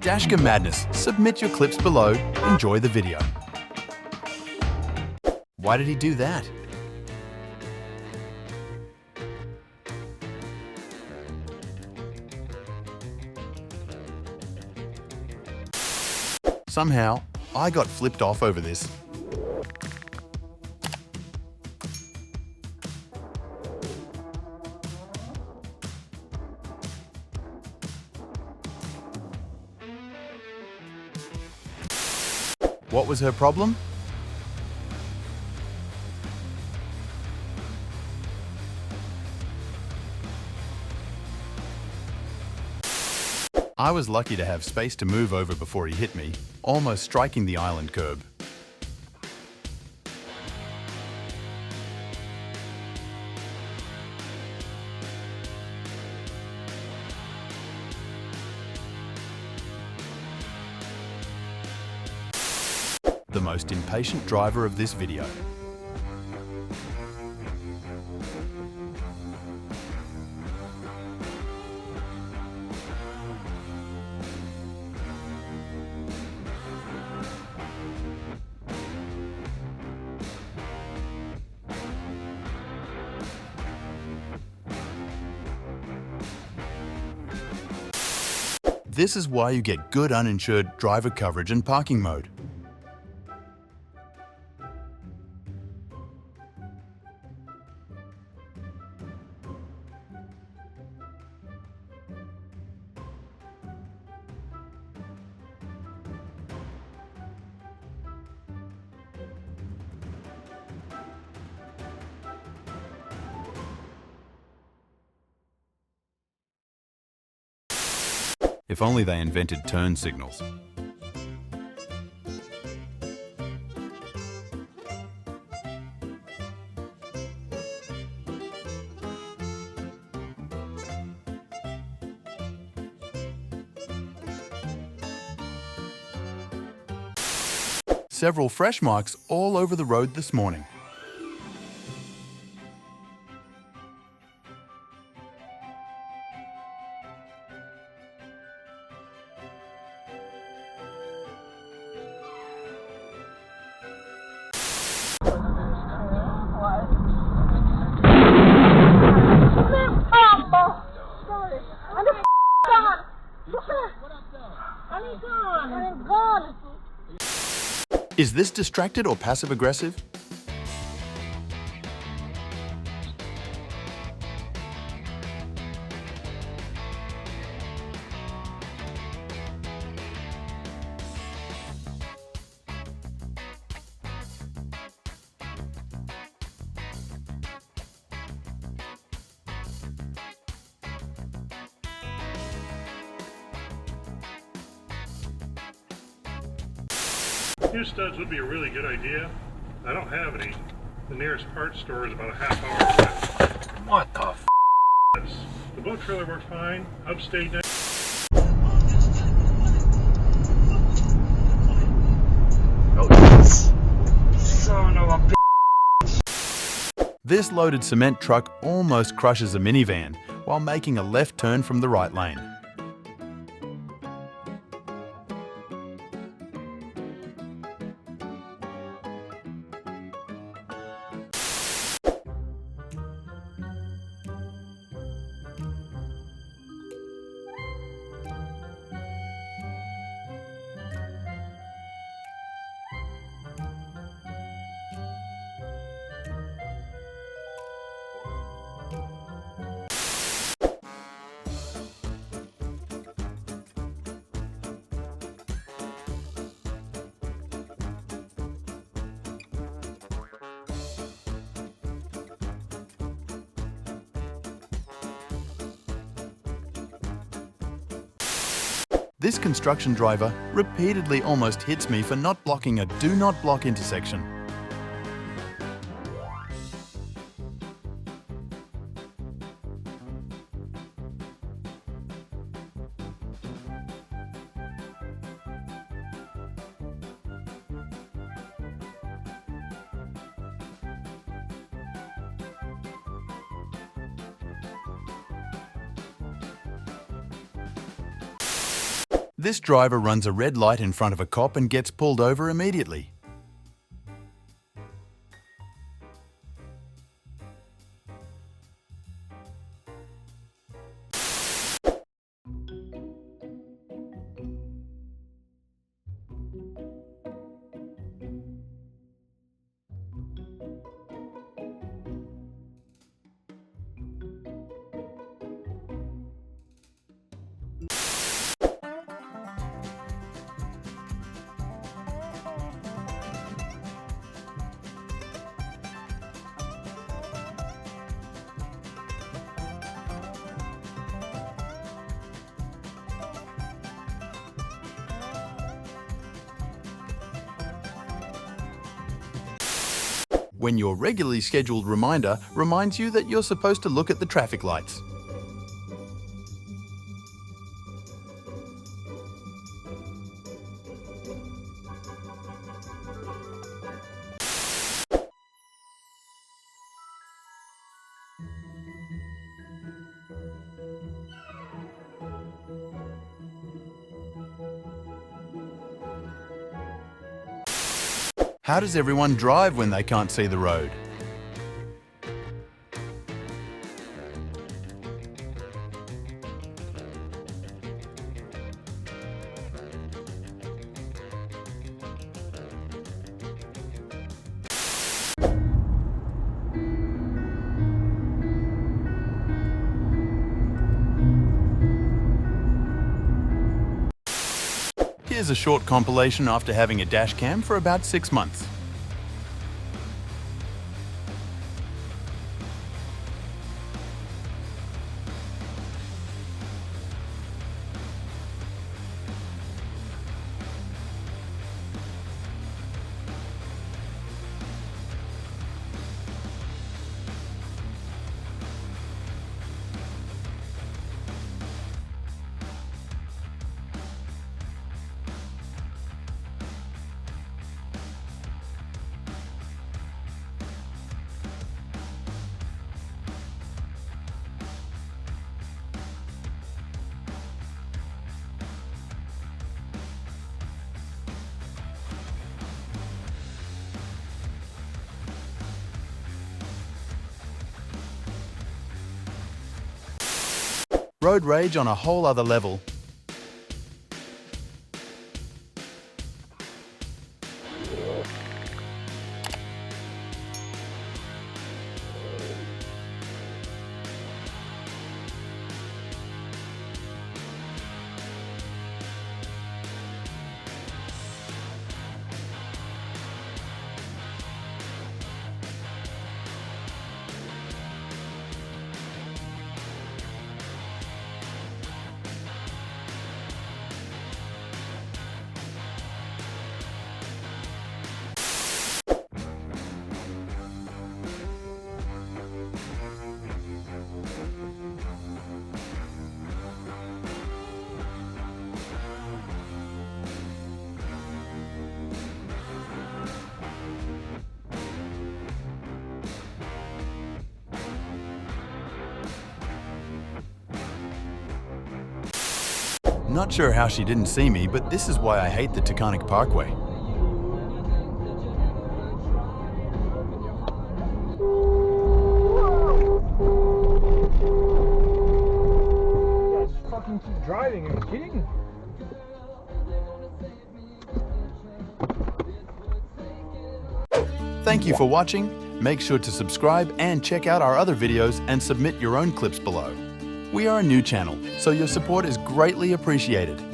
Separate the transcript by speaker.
Speaker 1: Dashcam Madness. Submit your clips below. Enjoy the video. Why did he do that? Somehow, I got flipped off over this. What was her problem? I was lucky to have space to move over before he hit me, almost striking the island curb. The most impatient driver of this video. This is why you get good uninsured driver coverage and parking mode. If only they invented turn signals. Several fresh marks all over the road this morning. Is this distracted or passive-aggressive?
Speaker 2: New studs would be a really good idea. I don't have any. The nearest parts store is about a half hour away.
Speaker 3: What the f***?
Speaker 2: The boat trailer worked fine. Hub stayed nice.
Speaker 3: Oh yes! Son of a bitch!
Speaker 1: This loaded cement truck almost crushes a minivan while making a left turn from the right lane. This construction driver repeatedly almost hits me for not blocking a do not block intersection. This driver runs a red light in front of a cop and gets pulled over immediately. When your regularly scheduled reminder reminds you that you're supposed to look at the traffic lights. How does everyone drive when they can't see the road? Here's a short compilation after having a dash cam for about 6 months. Road rage on a whole other level. Not sure how she didn't see me, but this is why I hate the Taconic Parkway.
Speaker 3: Just fucking keep driving, are you kidding?
Speaker 1: Thank you for watching. Make sure to subscribe and check out our other videos and submit your own clips below. We are a new channel, so your support is greatly appreciated.